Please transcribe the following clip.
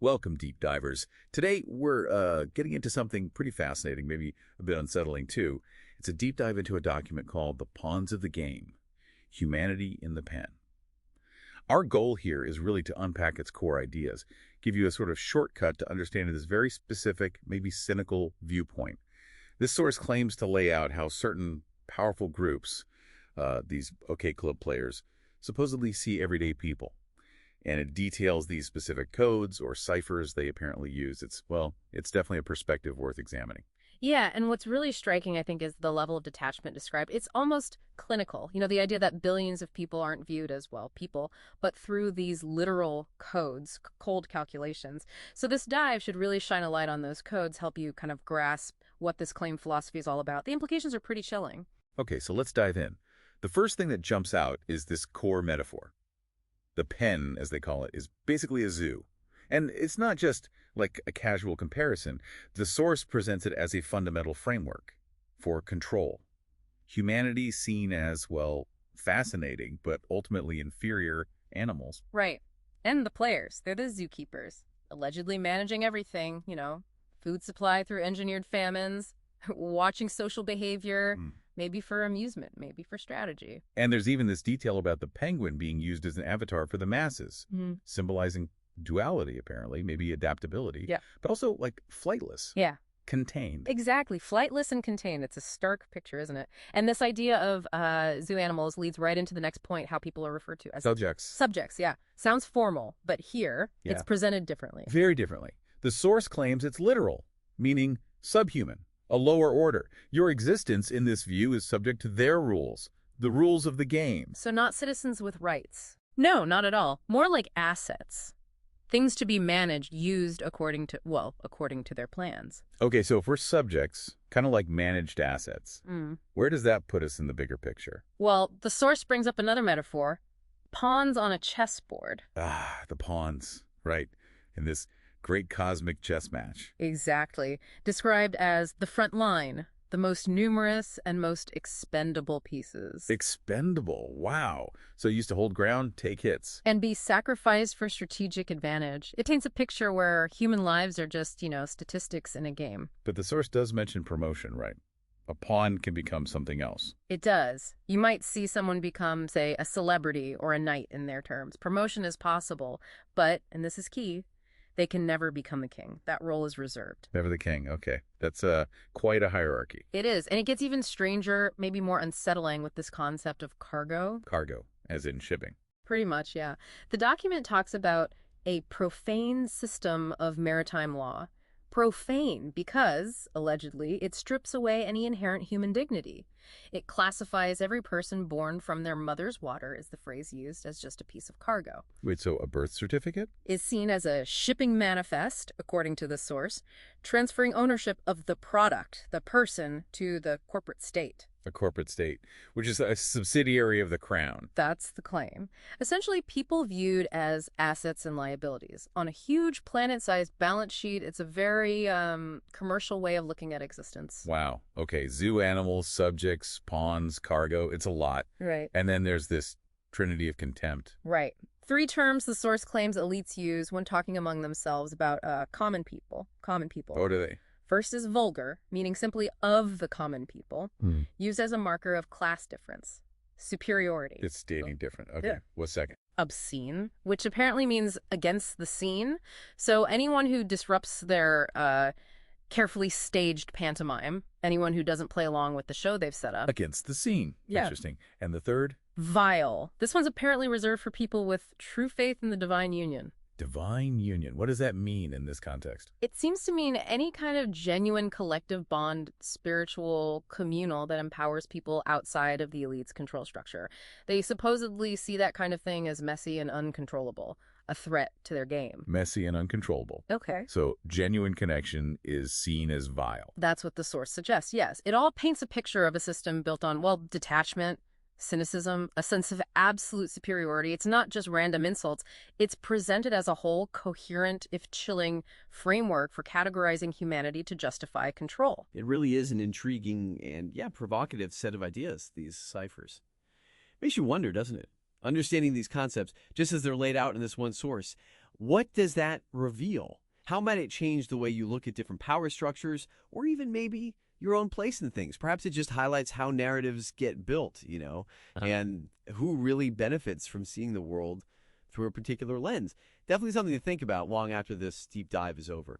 Welcome, deep divers. Today, we're getting into something pretty fascinating, maybe a bit unsettling too. It's a deep dive into a document called The Pawns of the Game, Humanity in the Pen. Our goal here is really to unpack its core ideas, give you a sort of shortcut to understanding this very specific, maybe cynical viewpoint. This source claims to lay out how certain powerful groups, these OK Club players, supposedly see everyday people. And it details these specific codes or ciphers they apparently use. It's definitely a perspective worth examining. Yeah, and what's really striking, I think, is the level of detachment described. It's almost clinical. The idea that billions of people aren't viewed as, well, people, but through these literal codes, cold calculations. So this dive should really shine a light on those codes, help you kind of grasp what this claim philosophy is all about. The implications are pretty chilling. Okay, so let's dive in. The first thing that jumps out is this core metaphor. The pen, as they call it, is basically a zoo. And it's not just like a casual comparison. The source presents it as a fundamental framework for control. Humanity seen as, well, fascinating, but ultimately inferior animals. Right. And the players, they're the zookeepers, allegedly managing everything, food supply through engineered famines, watching social behavior, maybe for amusement, maybe for strategy. And there's even this detail about the penguin being used as an avatar for the masses, symbolizing duality, apparently, maybe adaptability, but also like flightless. Yeah. Contained. Exactly. Flightless and contained. It's a stark picture, isn't it? And this idea of zoo animals leads right into the next point, how people are referred to as Subjects. Subjects, yeah. Sounds formal, but here it's presented differently. Very differently. The source claims it's literal, meaning subhuman, a lower order. Your existence in this view is subject to their rules, the rules of the game. So not citizens with rights. No, not at all. More like assets. Things to be managed, used according to their plans. Okay, so if we're subjects, kind of like managed assets, where does that put us in the bigger picture? Well, the source brings up another metaphor. Pawns on a chessboard. Ah, the pawns, right, in this great cosmic chess match. Exactly. Described as the front line, the most numerous and most expendable pieces. Expendable, wow. So used to hold ground, take hits. And be sacrificed for strategic advantage. It paints a picture where human lives are just, statistics in a game. But the source does mention promotion, right? A pawn can become something else. It does. You might see someone become, say, a celebrity or a knight in their terms. Promotion is possible, but, and this is key, they can never become the king. That role is reserved. Never the king. Okay. That's quite a hierarchy. It is. And it gets even stranger, maybe more unsettling with this concept of cargo. Cargo, as in shipping. Pretty much, yeah. The document talks about a profane system of maritime law. Profane because, allegedly, it strips away any inherent human dignity. It classifies every person born from their mother's water, is the phrase used, as just a piece of cargo. Wait, so a birth certificate? Is seen as a shipping manifest, according to the source, transferring ownership of the product, the person, to the corporate state. A corporate state, which is a subsidiary of the crown. That's the claim. Essentially, people viewed as assets and liabilities. On a huge planet-sized balance sheet, it's a very commercial way of looking at existence. Wow. Okay, zoo animals, subjects, pawns, cargo, it's a lot. Right. And then there's this trinity of contempt. Right. 3 terms the source claims elites use when talking among themselves about common people. Common people. What are they? First is vulgar, meaning simply of the common people, used as a marker of class difference, superiority. It's stating different. Okay. Yeah. What's second? Obscene, which apparently means against the scene. So anyone who disrupts their carefully staged pantomime, anyone who doesn't play along with the show they've set up. Against the scene. Yeah. Interesting. And the third? Vile. This one's apparently reserved for people with true faith in the divine union. Divine union. What does that mean in this context? It seems to mean any kind of genuine collective bond, spiritual, communal, that empowers people outside of the elite's control structure. They supposedly see that kind of thing as messy and uncontrollable, a threat to their game. Messy and uncontrollable. Okay. So genuine connection is seen as vile. That's what the source suggests, yes. It all paints a picture of a system built on, well, detachment, cynicism, a sense of absolute superiority. It's not just random insults. It's presented as a whole, coherent, if chilling, framework for categorizing humanity to justify control. It really is an intriguing and, provocative set of ideas, these ciphers. Makes you wonder, doesn't it? Understanding these concepts, just as they're laid out in this one source, What does that reveal? How might it change the way you look at different power structures, or even maybe your own place in things? Perhaps it just highlights how narratives get built, and who really benefits from seeing the world through a particular lens. Definitely something to think about long after this deep dive is over.